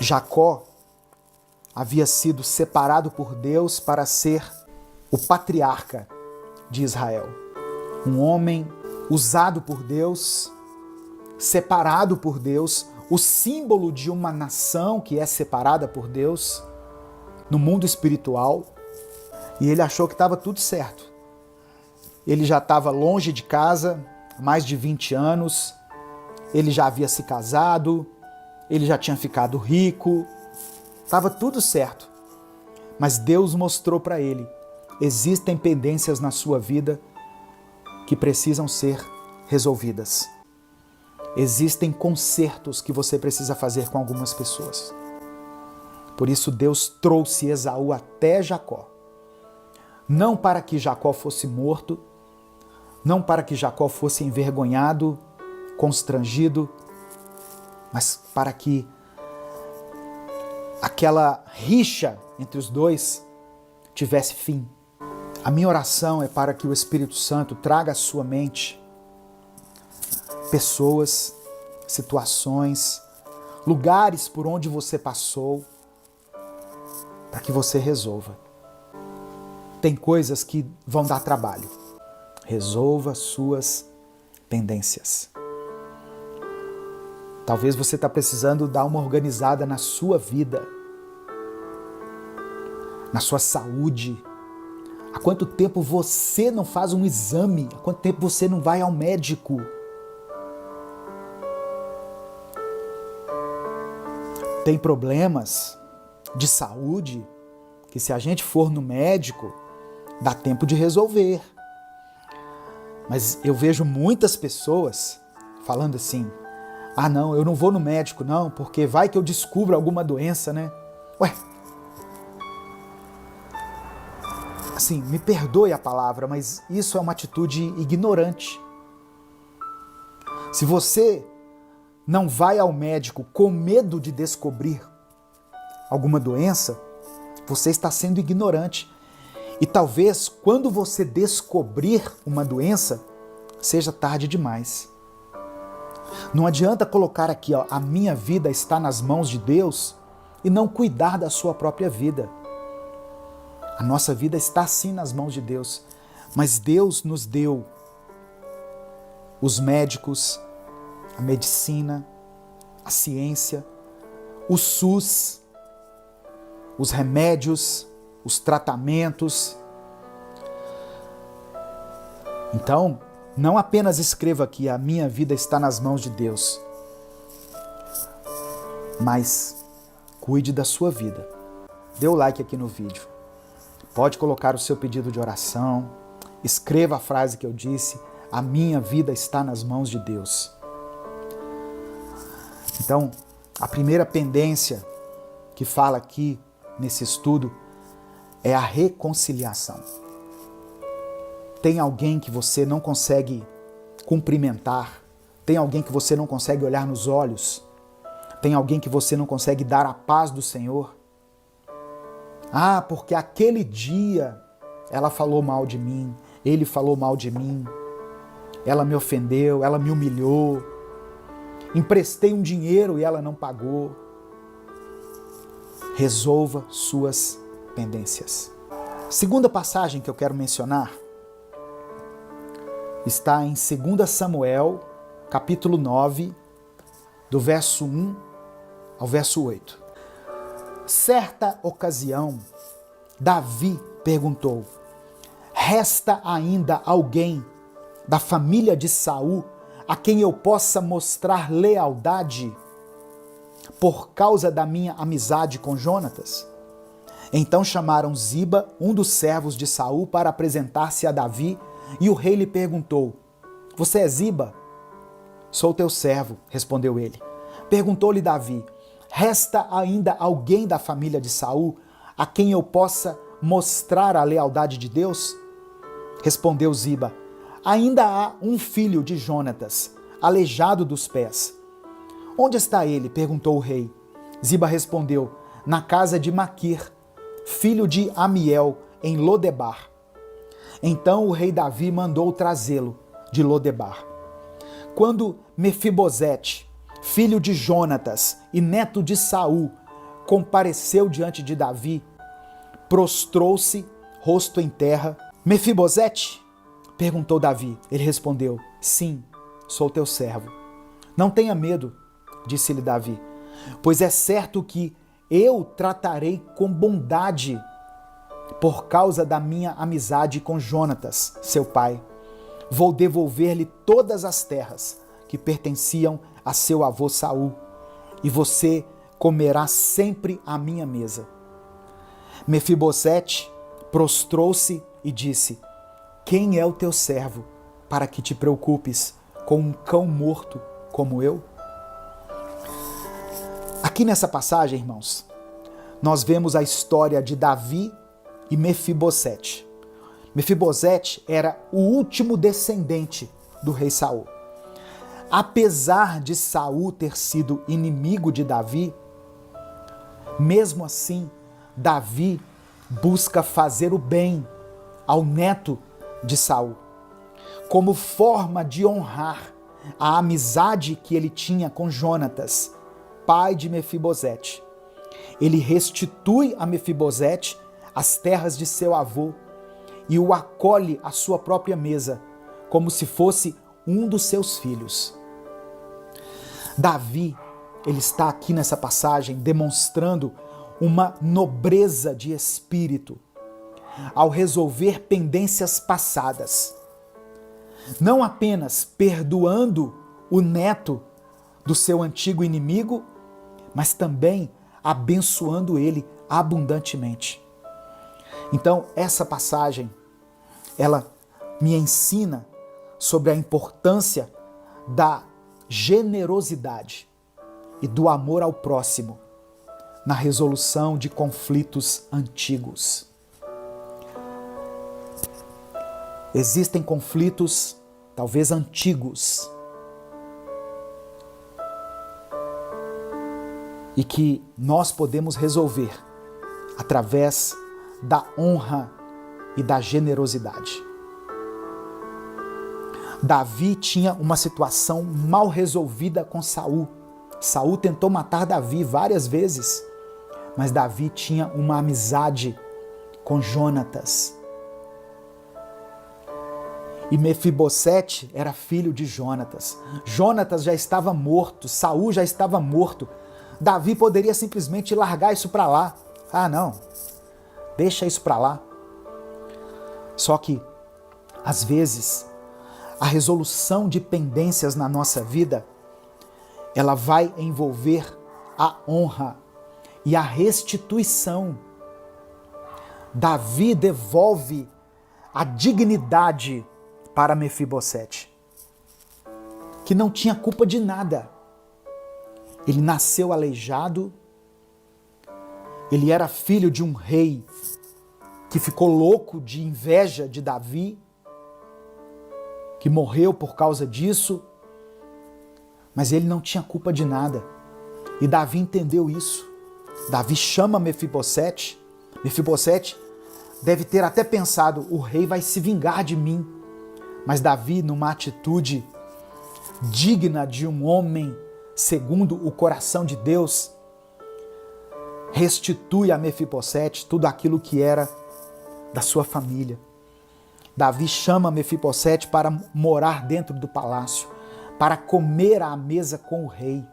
Jacó havia sido separado por Deus para ser o patriarca de Israel. Um homem usado por Deus, separado por Deus, o símbolo de uma nação que é separada por Deus no mundo espiritual. E ele achou que estava tudo certo. Ele já estava longe de casa há mais de 20 anos, ele já havia se casado, ele já tinha ficado rico, estava tudo certo. Mas Deus mostrou para ele: existem pendências na sua vida que precisam ser resolvidas. Existem consertos que você precisa fazer com algumas pessoas. Por isso Deus trouxe Esaú até Jacó. Não para que Jacó fosse morto, não para que Jacó fosse envergonhado, constrangido, mas para que aquela rixa entre os dois tivesse fim. A minha oração é para que o Espírito Santo traga à sua mente pessoas, situações, lugares por onde você passou, para que você resolva. Tem coisas que vão dar trabalho. Resolva suas pendências. Talvez você está precisando dar uma organizada na sua vida, na sua saúde. Há quanto tempo você não faz um exame? Há quanto tempo você não vai ao médico? Tem problemas de saúde que, se a gente for no médico, dá tempo de resolver. Mas eu vejo muitas pessoas falando assim: ah não, eu não vou no médico não, porque vai que eu descubro alguma doença, né? Ué, assim, me perdoe a palavra, mas isso é uma atitude ignorante. Se você não vai ao médico com medo de descobrir alguma doença, você está sendo ignorante. E talvez, quando você descobrir uma doença, seja tarde demais. Não adianta colocar aqui, ó, a minha vida está nas mãos de Deus, e não cuidar da sua própria vida. A nossa vida está sim nas mãos de Deus, mas Deus nos deu os médicos, a medicina, a ciência, o SUS, os remédios, os tratamentos. Então, não apenas escreva aqui: a minha vida está nas mãos de Deus, mas cuide da sua vida. Dê o like aqui no vídeo. Pode colocar o seu pedido de oração. Escreva a frase que eu disse: a minha vida está nas mãos de Deus. Então, a primeira pendência que fala aqui nesse estudo é a reconciliação. Tem alguém que você não consegue cumprimentar, tem alguém que você não consegue olhar nos olhos, tem alguém que você não consegue dar a paz do Senhor. Ah, porque aquele dia ela falou mal de mim, ele falou mal de mim, ela me ofendeu, ela me humilhou, emprestei um dinheiro e ela não pagou. Resolva suas pendências. Segunda passagem que eu quero mencionar está em 2 Samuel, capítulo 9, do verso 1 ao verso 8. Certa ocasião, Davi perguntou: resta ainda alguém da família de Saul a quem eu possa mostrar lealdade por causa da minha amizade com Jonatas? Então chamaram Ziba, um dos servos de Saul, para apresentar-se a Davi, e o rei lhe perguntou: você é Ziba? Sou teu servo, respondeu ele. Perguntou-lhe Davi: resta ainda alguém da família de Saul a quem eu possa mostrar a lealdade de Deus? Respondeu Ziba: ainda há um filho de Jonatas, aleijado dos pés. Onde está ele? Perguntou o rei. Ziba respondeu: na casa de Maquir, filho de Amiel, em Lodebar. Então o rei Davi mandou trazê-lo de Lodebar. Quando Mefibosete, filho de Jonatas e neto de Saul, compareceu diante de Davi, prostrou-se, rosto em terra. Mefibosete? Perguntou Davi. Ele respondeu, sim, sou teu servo. Não tenha medo, disse-lhe Davi, pois é certo que eu tratarei com bondade por causa da minha amizade com Jonatas, seu pai. Vou devolver-lhe todas as terras que pertenciam a seu avô Saul, e você comerá sempre à minha mesa. Mefibosete prostrou-se e disse, quem é o teu servo para que te preocupes com um cão morto como eu? Aqui nessa passagem, irmãos, nós vemos a história de Davi e Mefibosete. Mefibosete era o último descendente do rei Saul. Apesar de Saul ter sido inimigo de Davi, mesmo assim, Davi busca fazer o bem ao neto de Saul, como forma de honrar a amizade que ele tinha com Jonatas, pai de Mefibosete. Ele restitui a Mefibosete as terras de seu avô e o acolhe à sua própria mesa, como se fosse um dos seus filhos. Davi, ele está aqui nessa passagem demonstrando uma nobreza de espírito ao resolver pendências passadas, não apenas perdoando o neto do seu antigo inimigo, mas também abençoando ele abundantemente. Então, essa passagem, ela me ensina sobre a importância da generosidade e do amor ao próximo na resolução de conflitos antigos. Existem conflitos, talvez antigos, e que nós podemos resolver através da honra e da generosidade. Davi tinha uma situação mal resolvida com Saul. Saul tentou matar Davi várias vezes, mas Davi tinha uma amizade com Jonatas. E Mefibosete era filho de Jonatas. Jonatas já estava morto, Saul já estava morto. Davi poderia simplesmente largar isso para lá. Ah, não, deixa isso para lá. Só que, às vezes, a resolução de pendências na nossa vida, ela vai envolver a honra e a restituição. Davi devolve a dignidade para Mefibosete, que não tinha culpa de nada. Ele nasceu aleijado, ele era filho de um rei que ficou louco de inveja de Davi, que morreu por causa disso, mas ele não tinha culpa de nada. E Davi entendeu isso. Davi chama Mefibosete. Mefibosete deve ter até pensado, o rei vai se vingar de mim. Mas Davi, numa atitude digna de um homem segundo o coração de Deus, restitui a Mefibosete tudo aquilo que era da sua família. Davi chama Mefibosete para morar dentro do palácio, para comer à mesa com o rei.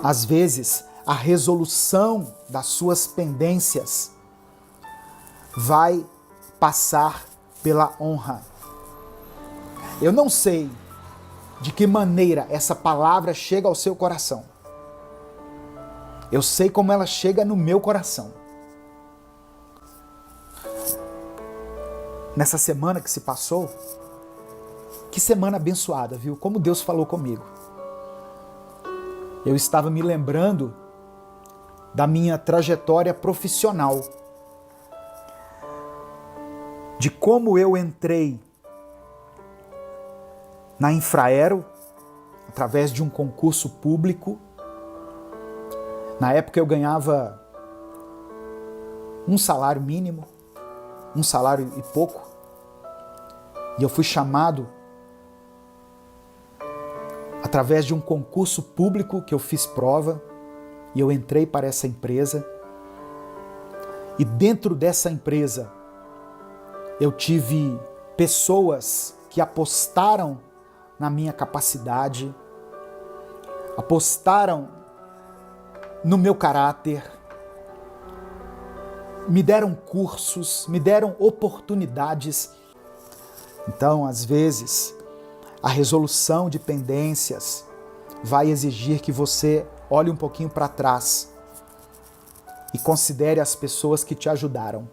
Às vezes, a resolução das suas pendências vai passar pela honra. Eu não sei de que maneira essa palavra chega ao seu coração. Eu sei como ela chega no meu coração. Nessa semana que se passou, que semana abençoada, viu? Como Deus falou comigo. Eu estava me lembrando da minha trajetória profissional, de como eu entrei na Infraero, através de um concurso público. Na época eu ganhava um salário mínimo, um salário e pouco, e eu fui chamado através de um concurso público que eu fiz prova, e eu entrei para essa empresa. E dentro dessa empresa, eu tive pessoas que apostaram na minha capacidade, apostaram no meu caráter, me deram cursos, me deram oportunidades. Então, às vezes, a resolução de pendências vai exigir que você olhe um pouquinho para trás e considere as pessoas que te ajudaram.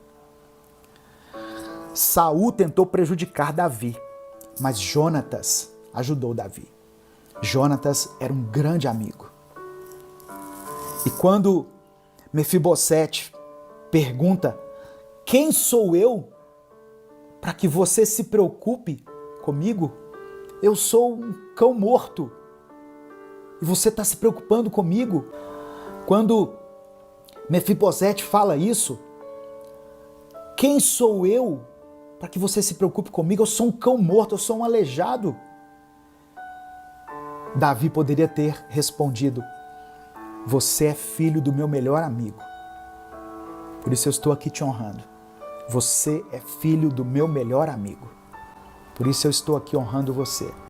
Saul tentou prejudicar Davi, mas Jonatas ajudou Davi. Jonatas era um grande amigo. E quando Mefibosete pergunta: quem sou eu para que você se preocupe comigo? Eu sou um cão morto e você está se preocupando comigo. Quando Mefibosete fala isso: quem sou eu para que você se preocupe comigo? Eu sou um cão morto, eu sou um aleijado. Davi poderia ter respondido: você é filho do meu melhor amigo. Por isso eu estou aqui te honrando. Você é filho do meu melhor amigo. Por isso eu estou aqui honrando você.